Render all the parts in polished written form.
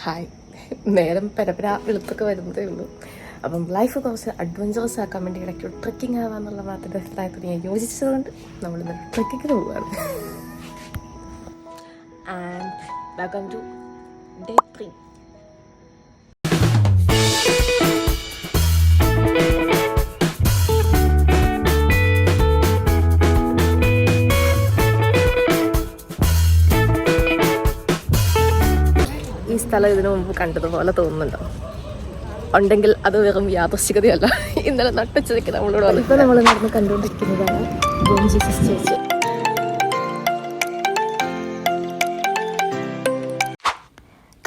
Hi. നേരം പരപ്പര വെളുപ്പൊക്കെ വരുന്നതേ ഉള്ളൂ. അപ്പം ലൈഫ് കുറച്ച് അഡ്വഞ്ചറസ് ആക്കാൻ വേണ്ടി ഇടയ്ക്ക് ട്രെക്കിംഗ് ആവാന്നുള്ള വാർത്തയുടെ അഭിപ്രായത്തിൽ ഞാൻ യോജിച്ചതുകൊണ്ട് നമ്മളിന്ന് ട്രെക്കിങ്ങിന് പോവുകയാണ്. And welcome to day 3. ഈ സ്ഥലം ഇതിനു മുമ്പ് കണ്ടതുപോലെ തോന്നുന്നുണ്ടോ? ഉണ്ടെങ്കിൽ അത് വെറും യാദൃശ്ചികതയല്ല. ഇന്നലെ നട്ടുച്ചയ്ക്ക് നമ്മളോട് വന്നു. ഇപ്പോൾ നമ്മൾ നടന്ന് കണ്ടുകൊണ്ടിരിക്കുന്നതാണ് ബോം ജീസസ് ചർച്ച്.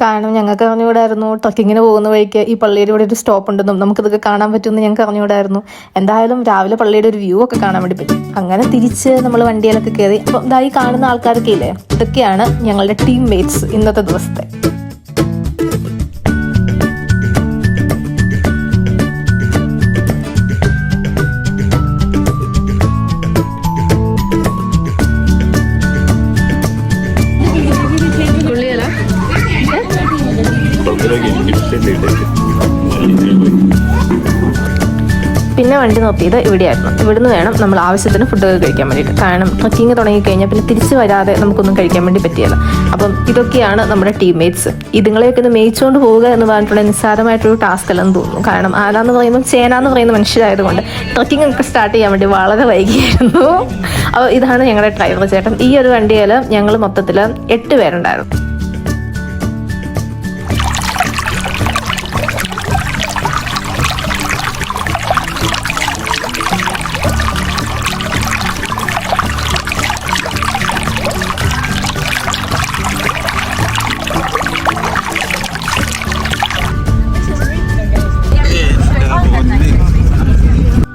കാരണം ഞങ്ങൾക്ക് അറിഞ്ഞുകൂടായിരുന്നു ട്രക്കിങ്ങിന് പോകുന്ന വഴിക്ക് ഈ പള്ളിയുടെ കൂടെ ഒരു സ്റ്റോപ്പ് ഉണ്ടെന്നും നമുക്കിതൊക്കെ കാണാൻ പറ്റുമെന്ന് ഞങ്ങൾക്ക് അറിഞ്ഞുകൂടായിരുന്നു. എന്തായാലും രാവിലെ പള്ളിയുടെ ഒരു വ്യൂ ഒക്കെ കാണാൻ വേണ്ടി പറ്റും. അങ്ങനെ തിരിച്ച് നമ്മൾ വണ്ടിയിലൊക്കെ കയറി. അപ്പം ഇതായി കാണുന്ന ആൾക്കാരൊക്കെ ഇല്ലേ, ഇതൊക്കെയാണ് ഞങ്ങളുടെ ടീം മേറ്റ്സ് ഇന്നത്തെ ദിവസത്തെ. പിന്നെ വണ്ടി നിർത്തിയത് ഇവിടെയായിരുന്നു. ഇവിടുന്ന് വേണം നമ്മൾ ആവശ്യത്തിന് ഫുഡൊക്കെ കഴിക്കാൻ വേണ്ടിയിട്ട്. കാരണം ട്രക്കിങ് തുടങ്ങിക്കഴിഞ്ഞാൽ പിന്നെ തിരിച്ചു വരാതെ നമുക്കൊന്നും കഴിക്കാൻ വേണ്ടി പറ്റിയല്ല. അപ്പം ഇതൊക്കെയാണ് നമ്മുടെ ടീംമേറ്റ്സ്. ഇതുങ്ങളെയൊക്കെ ഒന്ന് മേയിച്ചുകൊണ്ട് പോവുക എന്ന് പറഞ്ഞിട്ടുള്ള നിസ്സാരമായിട്ടൊരു ടാസ്ക് അല്ലെന്ന് തോന്നുന്നു. കാരണം ആരാന്ന് പറയുമ്പോൾ ചേനാന്ന് പറയുന്ന മനുഷ്യരായതുകൊണ്ട് ട്രക്കിംഗ് ഒക്കെ സ്റ്റാർട്ട് ചെയ്യാൻ വേണ്ടി വളരെ വൈകിയായിരുന്നു. അപ്പോൾ ഇതാണ് ഞങ്ങളുടെ ഡ്രൈവർ ചേട്ടൻ. ഈ ഒരു വണ്ടിയിൽ ഞങ്ങൾ മൊത്തത്തിൽ 8 പേരുണ്ടായിരുന്നു.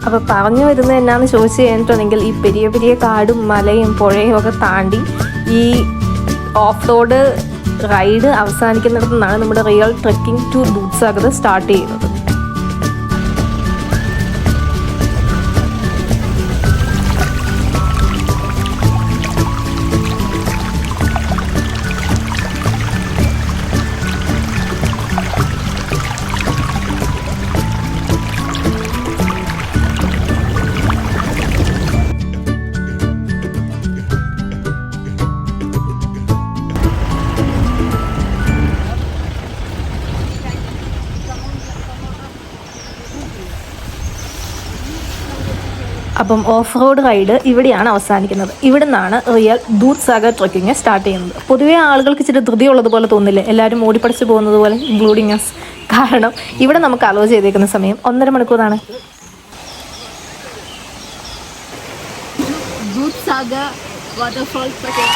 അപ്പോൾ പറഞ്ഞു വരുന്നത് എന്നാന്ന് ചോദിച്ചു കഴിഞ്ഞിട്ടുണ്ടെങ്കിൽ ഈ പെരിയ പെരിയ കാടും മലയും പുഴയും ഒക്കെ താണ്ടി ഈ ഓഫ് റോഡ് റൈഡ് അവസാനിക്കുന്നിടത്തു നിന്നാണ് നമ്മുടെ real trekking to Dudhsagar start ചെയ്യുന്നത്. അപ്പം ഓഫ് റോഡ് റൈഡ് ഇവിടെയാണ് അവസാനിക്കുന്നത്. ഇവിടെ നിന്നാണ് റിയൽ ദൂദ്സാഗർ ട്രെക്കിങ് സ്റ്റാർട്ട് ചെയ്യുന്നത്. പൊതുവേ ആളുകൾക്ക് ഇച്ചിരി ധൃതിയുള്ളതുപോലെ തോന്നില്ലേ, എല്ലാവരും ഓടിപ്പടിച്ച് പോകുന്നത് പോലെ, ഇൻക്ലൂഡിങ് അസ്. കാരണം ഇവിടെ നമുക്ക് അലോ ചെയ്തേക്കുന്ന സമയം 1.5 മണിക്കൂറാണ്. Dudhsagar waterfall trekking.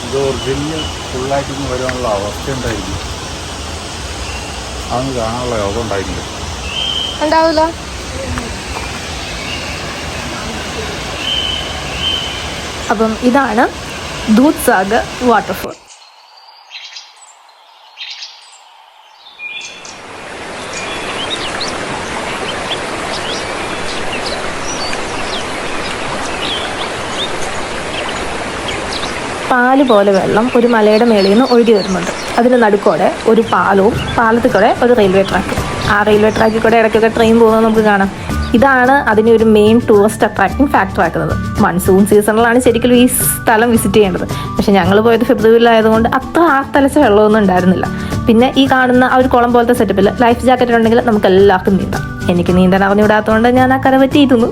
ഇത് ഒറിജിനൽ ഫുള്ളായിട്ട് വരാനുള്ള അവസ്ഥ ഉണ്ടായിരിക്കും. അതൊന്നും കാണാനുള്ള യോഗം ഉണ്ടായിരിക്കില്ല, ഉണ്ടാവില്ല. അപ്പം ഇതാണ് ദൂദ്സാഗർ വാട്ടർഫാൾ. പാല് പോലെ വെള്ളം ഒരു മലയുടെ മേളിൽ നിന്ന് ഒഴുകി വരുന്നുണ്ട്. അതിന് നടുക്കോടെ ഒരു പാലവും പാലത്തിൽ കൂടെ ഒരു റെയിൽവേ ട്രാക്കും. ആ റെയിൽവേ ട്രാക്കിൽ കൂടെ ഇടയ്ക്കൊക്കെ ട്രെയിൻ പോകുന്നത് നമുക്ക് കാണാം. ഇതാണ് അതിനെ ഒരു മെയിൻ ടൂറിസ്റ്റ് അട്രാക്റ്റിംഗ് ഫാക്ടർ ആക്കുന്നത്. മൺസൂൺ സീസണിലാണ് ശരിക്കും ഈ സ്ഥലം വിസിറ്റ് ചെയ്യേണ്ടത്. പക്ഷെ ഞങ്ങൾ പോയത് ഫെബ്രുവരിയിലായതുകൊണ്ട് അത്ര ആർത്തലച്ച വെള്ളമൊന്നും ഉണ്ടായിരുന്നില്ല. പിന്നെ ഈ കാണുന്ന ആ ഒരു കുളം പോലത്തെ സെറ്റപ്പിൽ ലൈഫ് ജാക്കറ്റ് ഉണ്ടെങ്കിൽ നമുക്ക് എല്ലാവർക്കും നീന്താം. എനിക്ക് നീന്താൻ അറിഞ്ഞുവിടാത്തതുകൊണ്ട് ഞാൻ ആ കര പറ്റിയിരുന്നു.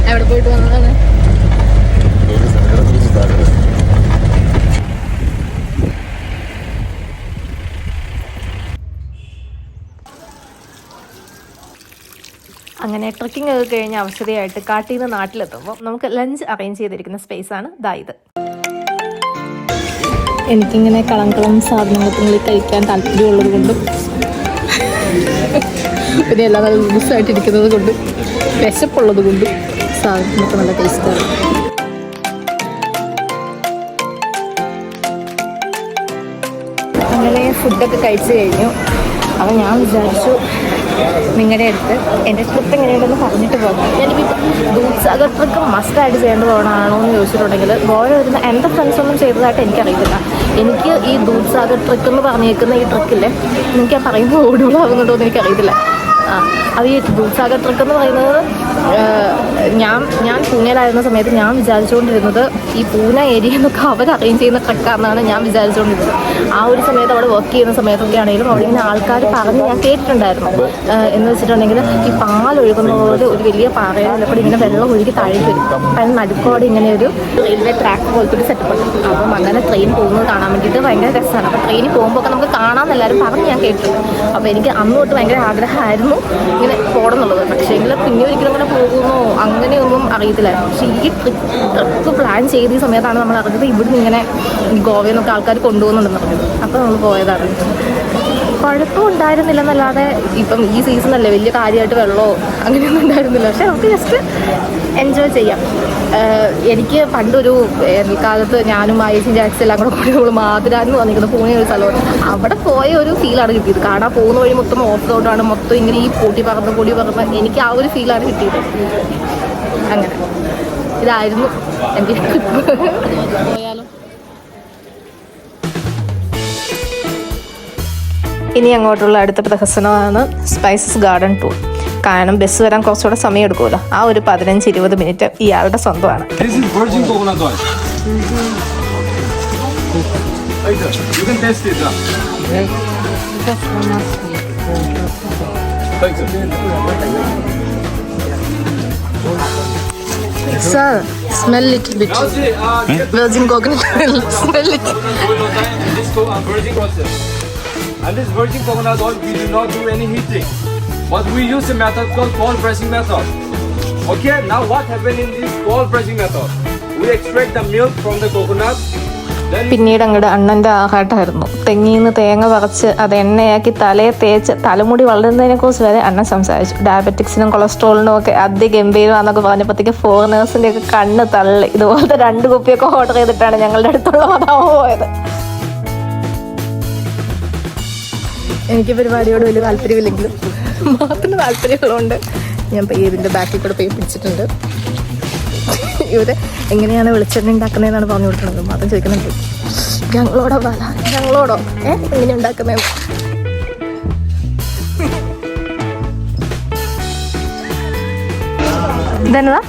എവിടെ പോയിട്ട് വന്നതാണ്? അങ്ങനെ ട്രക്കിംഗ് ഒക്കെ കഴിഞ്ഞ അവസ്ഥയായിട്ട് കാട്ടിൽ നിന്ന് നാട്ടിലെത്തുമ്പോൾ നമുക്ക് ലഞ്ച് അറേഞ്ച് ചെയ്തിരിക്കുന്ന സ്പേസാണ് ഇത്. എനിക്കിങ്ങനെ കളം സാധനങ്ങൾ കഴിക്കാൻ താല്പര്യമുള്ളത് കൊണ്ടും പിന്നെ എല്ലാം നല്ല ലൂസായിട്ടിരിക്കുന്നത് കൊണ്ടും വിശപ്പുള്ളത് കൊണ്ടും സാധനങ്ങളൊക്കെ നല്ല ടേസ്റ്റാണ്. അങ്ങനെ ഫുഡൊക്കെ കഴിച്ചു കഴിഞ്ഞു. അപ്പോൾ ഞാൻ വിചാരിച്ചു നിങ്ങളുടെ അടുത്ത് എൻ്റെ ട്രിപ്പ് എങ്ങനെയുണ്ടെന്ന് പറഞ്ഞിട്ട് പോകാം. ഞാനിപ്പോൾ ദൂദ്സാഗർ ട്രിപ്പ് മസ്റ്റായിട്ട് ചെയ്യേണ്ട പോകണമാണോ എന്ന് ചോദിച്ചിട്ടുണ്ടെങ്കിൽ ഗോവ വരുന്ന എൻ്റെ ഫ്രണ്ട്സൊന്നും ചെയ്തതായിട്ട് എനിക്കറിയത്തില്ല. എനിക്ക് ഈ ദൂദ്സാഗർ ട്രിക്ക് എന്ന് പറഞ്ഞേക്കുന്ന ഈ ട്രിക്കില്ലേ, എനിക്ക് പറയുമ്പോൾ ഓടുകളാവുന്നുണ്ടോ എന്ന് എനിക്കറിയത്തില്ല. അത് ഈ ദൂദ്സാഗർ ട്രിക്ക് എന്ന് പറയുന്നത് ഞാൻ പൂനെയിലായിരുന്ന സമയത്ത് ഞാൻ വിചാരിച്ചുകൊണ്ടിരുന്നത് ഈ പൂനെ ഏരിയ എന്നൊക്കെ അവർ അറേഞ്ച് ചെയ്യുന്ന ട്രക്കാണെന്നാണ് ഞാൻ വിചാരിച്ചുകൊണ്ടിരുന്നത്. ആ ഒരു സമയത്ത് അവിടെ വർക്ക് ചെയ്യുന്ന സമയത്തൊക്കെ ആണെങ്കിലും അവിടെ ഇങ്ങനെ ആൾക്കാർ പറഞ്ഞ് ഞാൻ കേട്ടിട്ടുണ്ടായിരുന്നു. എന്ന് വെച്ചിട്ടുണ്ടെങ്കിൽ ഈ പാലൊഴുകുന്ന പോലെ ഒരു വലിയ പാറയുടെ കൂടെ ഇങ്ങനെ വെള്ളം ഒഴുകി താഴേക്ക് വരും. അതിന് നടുക്കോടെ ഇങ്ങനെ ഒരു റെയിൽവേ ട്രാക്ക് പോലത്തെ ഒരു സെറ്റപ്പ് ഉണ്ട്. അപ്പം അങ്ങനെ ട്രെയിൻ പോകുന്നത് കാണാൻ വേണ്ടിയിട്ട് ഭയങ്കര രസമാണ്. അപ്പോൾ ട്രെയിനിൽ പോകുമ്പോൾ ഒക്കെ നമുക്ക് കാണാമെന്ന് എല്ലാവരും പറഞ്ഞ് ഞാൻ കേട്ടിട്ടുണ്ട്. അപ്പോൾ എനിക്ക് അന്ന് തൊട്ട് ഭയങ്കര ആഗ്രഹമായിരുന്നു ഇങ്ങനെ പോകണം എന്നുള്ളത്. പക്ഷേ എങ്കിൽ പിന്നെ ഒരിക്കലും ഇങ്ങനെ പോകുമോ അങ്ങനെയൊന്നും അറിയത്തില്ലായിരുന്നു. പക്ഷേ ഈ ട്രിപ്പ് പ്ലാൻ ചെയ്ത ഈ സമയത്താണ് നമ്മൾ അറിഞ്ഞത് ഇവിടുന്ന് ഇങ്ങനെ ഗോവയിൽ നിന്നൊക്കെ ആൾക്കാർ കൊണ്ടുപോകുന്നുണ്ടെന്ന് പറഞ്ഞത്. അപ്പോൾ നമ്മൾ പോയതാണ്. കുഴപ്പമുണ്ടായിരുന്നില്ലെന്നല്ലാതെ ഇപ്പം ഈ സീസണല്ലേ വലിയ കാര്യമായിട്ട് വെള്ളമോ അങ്ങനെയൊന്നും ഉണ്ടായിരുന്നില്ല. പക്ഷേ നമുക്ക് ജസ്റ്റ് എൻജോയ് ചെയ്യാം. എനിക്ക് പണ്ടൊരു വേനൽക്കാലത്ത് ഞാനും ആയേശും ജാക്സ് എല്ലാം കൂടെ നമ്മൾ മാതിരാന്ന് വന്നിരിക്കുന്നത് പൂനെ ഒരു സ്ഥലമാണ്. അവിടെ പോയ ഒരു ഫീലാണ് കിട്ടിയത്. കാണാൻ പോകുന്ന വഴി മൊത്തം ഓഫ് റോഡാണ്, മൊത്തം ഇങ്ങനെ ഈ പൊടി പറന്ന് എനിക്ക് ആ ഒരു ഫീലാണ് കിട്ടിയത്. അങ്ങനെ ഇതായിരുന്നു എൻ്റെ ട്രിപ്പ്. പോയാലോ? ഇനി അങ്ങോട്ടുള്ള അടുത്ത പ്രഹസനമാണ് സ്പൈസസ് ഗാർഡൻ ടൂർ. കാരണം ബസ് വരാൻ കുറച്ചുകൂടെ സമയം എടുക്കുമല്ലോ. ആ ഒരു 15-20 മിനിറ്റ് ഇയാളുടെ സ്വന്തമാണ്. Sir, smell it a bit. Virgin coconut oil. Smell it. And this virgin coconut oil, we do not do any heating, but we use a method called cold pressing method. Okay, now what happened in this cold pressing method? We extract the milk from the coconut. പിന്നീട് അങ്ങോട്ട് അണ്ണൻ്റെ ആഘാട്ടമായിരുന്നു. തെങ്ങിൽ നിന്ന് തേങ്ങ പറിച്ച് അത് എണ്ണയാക്കി തലയെ തേച്ച് തലമുടി വളരുന്നതിനെ കുറിച്ച് വരെ അണ്ണൻ സംസാരിച്ചു. ഡയബറ്റിക്സിനും കൊളസ്ട്രോളിനും ഒക്കെ അതിഗംഭീരമാണെന്നൊക്കെ പറഞ്ഞപ്പോഴത്തേക്ക് ഫോറിനേഴ്സിൻ്റെ ഒക്കെ കണ്ണ് തള്ളി. ഇതുപോലത്തെ 2 കുപ്പിയൊക്കെ ഓർഡർ ചെയ്തിട്ടാണ് ഞങ്ങളുടെ അടുത്തുള്ള മതാവ് പോയത്. എനിക്ക് പരിപാടിയോട് വലിയ താല്പര്യമില്ലെങ്കിലും മാത്രം താല്പര്യമുള്ളതുകൊണ്ട് ഞാൻ ഇതിൻ്റെ ബാക്കിൽ കൂടെ പിടിച്ചിട്ടുണ്ട്. ഇവര് എങ്ങനെയാണ് വെളിച്ചെണ്ണ ഉണ്ടാക്കുന്നതെന്നാണ് പറഞ്ഞു കൊടുക്കുന്നത്. മാത്രം ചോദിക്കുന്നുണ്ട്, ഞങ്ങളോടോ ബാല, ഞങ്ങളോടോ എങ്ങനെ ഉണ്ടാക്കുന്നത്. ഇതെന്നതാ?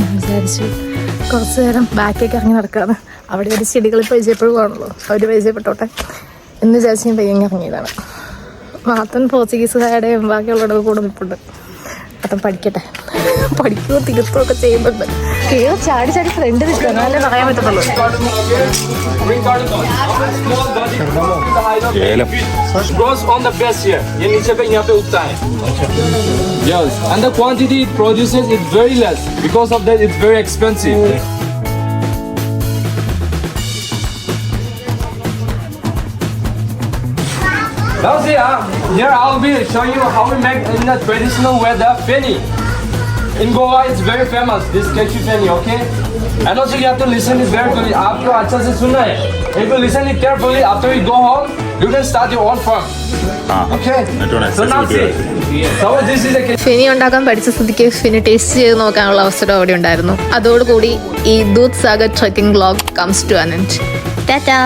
ഞാൻ വിചാരിച്ചു കുറച്ച് നേരം ബാക്കിലേക്ക് ഇറങ്ങി നടക്കുകയാണ്. അവിടെ ഒരു ചെടികൾ പരിചയപ്പെടുകയാണല്ലോ, അവർ പരിചയപ്പെട്ടോട്ടെ എന്ന് വിചാരിച്ച് ഞാൻ പയ്യങ്ങി ഇറങ്ങിയതാണ്. മാത്രം പോർച്ചുഗീസുകാരുടെയും ബാക്കിയുള്ളവരുടെ കൂടെ നിൽപ്പുണ്ട്. അതും പഠിക്കട്ടെ, പഠിക്കുകയോ തിരുത്തുകയോ ഒക്കെ ചെയ്യുന്നുണ്ട്. കേരള ചാടി ഫ്രണ്ട് നിൽക്കണം, അല്ലേ പറയാൻ പറ്റത്തുള്ളൂ. Grows on the best here. ये नीचे पे यहाँ पे उगता है. Yes, and the quantity it produces is very less. Because of that, it's very expensive. Now see, here I'll be showing you how we make in the traditional way the feni. In Goa, it's very famous, this cashew feni, okay? And also you have to listen it very clearly. आपको अच्छा से सुनना है. If you listen it carefully, after you go home, you can start your own farm. Okay? So now see. So this is a Feni ഉണ്ടാക്കാൻ പഠിച്ച സ്ഥിതിക്ക് Feni taste ചെയ്ത് നോക്കാനുള്ള അവസരം അവിടെ ഉണ്ടായിരുന്നു. അതോടുകൂടി ഈ Dudhsagar trekking vlog comes to an end. Tata.